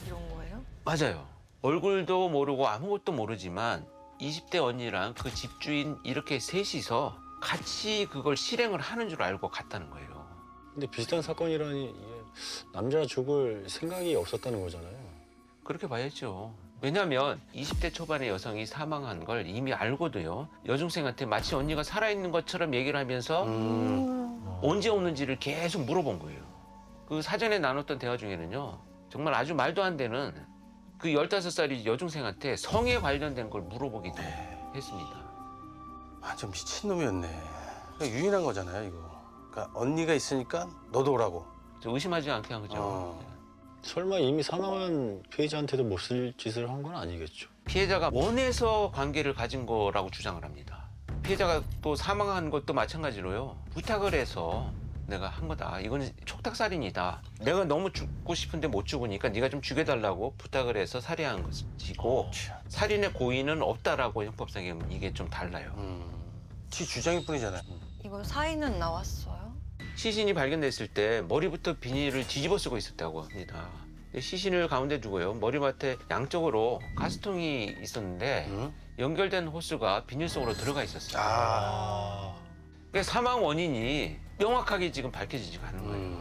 이런 거예요? 맞아요. 얼굴도 모르고 아무것도 모르지만 20대 언니랑 그 집주인 이렇게 셋이서 같이 그걸 실행을 하는 줄 알고 갔다는 거예요. 근데 비슷한 사건이라니 이게 남자 죽을 생각이 없었다는 거잖아요. 그렇게 봐야죠. 왜냐하면 20대 초반의 여성이 사망한 걸 이미 알고도요. 여중생한테 마치 언니가 살아있는 것처럼 얘기를 하면서 언제 오는지를 계속 물어본 거예요. 그 사전에 나눴던 대화 중에는요. 정말 아주 말도 안 되는 그 15살이 여중생한테 성에 관련된 걸 물어보기도 했습니다. 완전 미친놈이었네. 그러니까 유인한 거잖아요, 이거. 그러니까 언니가 있으니까 너도 오라고. 저 의심하지 않게 한 거죠. 어. 설마 이미 사망한 피해자한테도 못 쓸 짓을 한 건 아니겠죠. 피해자가 원해서 관계를 가진 거라고 주장을 합니다. 피해자가 또 사망한 것도 마찬가지로요. 부탁을 해서 내가 한 거다. 이건 촉탁살인이다. 내가 너무 죽고 싶은데 못 죽으니까 네가 좀 죽여달라고 부탁을 해서 살해한 것이고 살인의 고의는 없다라고 형법상에 이게 좀 달라요. 지 주장일 뿐이잖아요. 이거 사인은 나왔어요? 시신이 발견됐을 때 머리부터 비닐을 뒤집어 쓰고 있었다고 합니다. 근데 시신을 가운데 두고요. 머리맡에 양쪽으로 가스통이 있었는데 연결된 호스가 비닐 속으로 들어가 있었어요. 그러니까 사망 원인이 명확하게 지금 밝혀지지가 않은 거예요.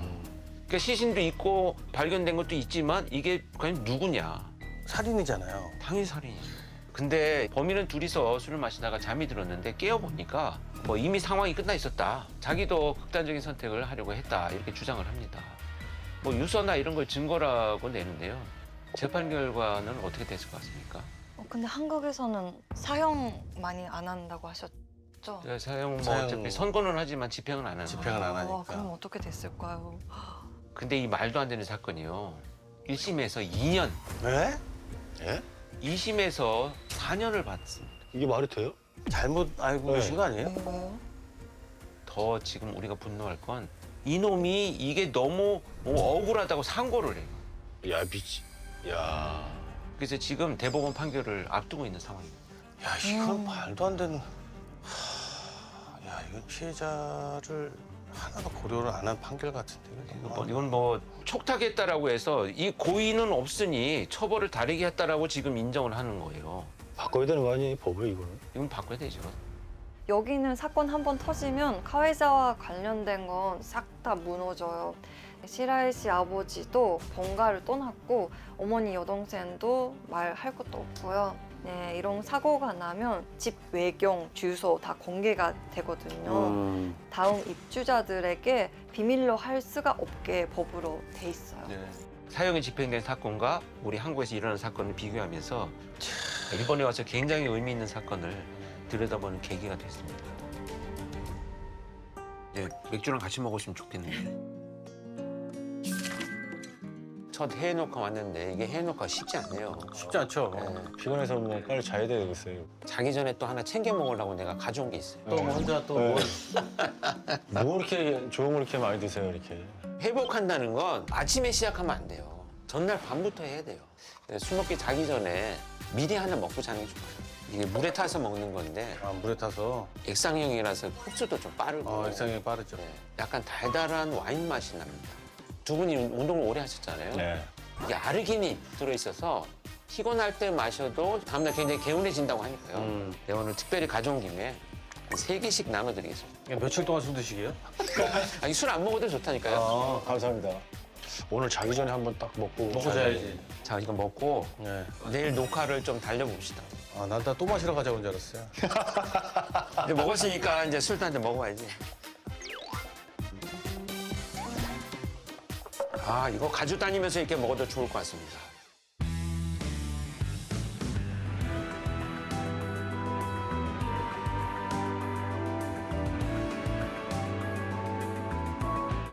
그러니까 시신도 있고 발견된 것도 있지만 이게 과연 누구냐? 살인이잖아요. 당연히 살인이죠. 근데 범인은 둘이서 술을 마시다가 잠이 들었는데 깨어보니까 뭐 이미 상황이 끝나 있었다. 자기도 극단적인 선택을 하려고 했다. 이렇게 주장을 합니다. 뭐 유서나 이런 걸 증거라고 내는데요. 재판 결과는 어떻게 됐을 것 같습니까? 근데 한국에서는 사형 많이 안 한다고 하셨죠? 사형 뭐 사형- 어차피 선고는 하지만 집행은 안 하는 집행을 거예요. 안 하니까. 그럼 어떻게 됐을까요? 근데 이 말도 안 되는 사건이요. 1심에서 2년, 왜? 예? 2심에서 4년을 받습니다. 이게 말이 돼요? 잘못 알고 네. 계신 거 아니에요? 왜요? 더 지금 우리가 분노할 건 이놈이 이게 너무 뭐 억울하다고 상고를 해요. 야 미치. 야. 그래서 지금 대법원 판결을 앞두고 있는 상황입니다. 야, 이건 말도 안 되는. 야, 이건 피해자를 하나도 고려를 안 한 판결 같은데. 이건 뭐 촉탁했다라고 해서 이 고의는 없으니 처벌을 다르게 했다라고 지금 인정을 하는 거예요. 바꿔야 되는 거 아니에요, 법을 이거는? 이건 바꿔야 되죠. 여기는 사건 한 번 터지면 가해자와 관련된 건 싹 다 무너져요. 시라이 씨 아버지도 본가를 떠났고 어머니 여동생도 말할 것도 없고요. 네, 이런 사고가 나면 집 외경, 주소 다 공개가 되거든요. 다음 입주자들에게 비밀로 할 수가 없게 법으로 돼 있어요. 사형이 집행된 사건과 우리 한국에서 일어난 사건을 비교하면서 일본에 와서 굉장히 의미 있는 사건을 들여다보는 계기가 됐습니다. 네, 맥주랑 같이 먹으시면 좋겠는데. 첫 해외 녹화 왔는데 이게 해외 녹화가 쉽지 않네요. 쉽지 않죠. 피곤해서 뭐 빨리 자야 되겠어요. 자기 전에 또 하나 챙겨 먹으려고 내가 가져온 게 있어요. 또 뭐 혼자 또 네. 뭘. 뭐 이렇게 좋은 걸 이렇게 많이 드세요, 이렇게? 회복한다는 건 아침에 시작하면 안 돼요. 전날 밤부터 해야 돼요. 술 먹기 자기 전에 미리 하나 먹고 자는 게 좋아요. 이게 물에 타서 먹는 건데 아, 물에 타서. 액상형이라서 흡수도 좀 빠르고 일상이 빠르죠. 네, 약간 달달한 와인 맛이 납니다. 두 분이 운동을 오래 하셨잖아요. 네. 이게 아르기닌이 들어있어서 피곤할 때 마셔도 다음날 굉장히 개운해진다고 하니까요. 내가 오늘 특별히 가져온 김에 한 3개씩 나눠드리겠습니다. 며칠 동안 술 드시게요? 아니 술 안 먹어도 좋다니까요. 아, 감사합니다. 오늘 자기 전에 한번 딱 먹고 자야지. 자 이거 먹고 네. 내일 녹화를 좀 달려봅시다. 아, 난 또 마시러 가자고 온 줄 알았어요. 이제 먹었으니까 이제 술도 한잔 먹어야지. 아 이거 가지고 다니면서 이렇게 먹어도 좋을 것 같습니다.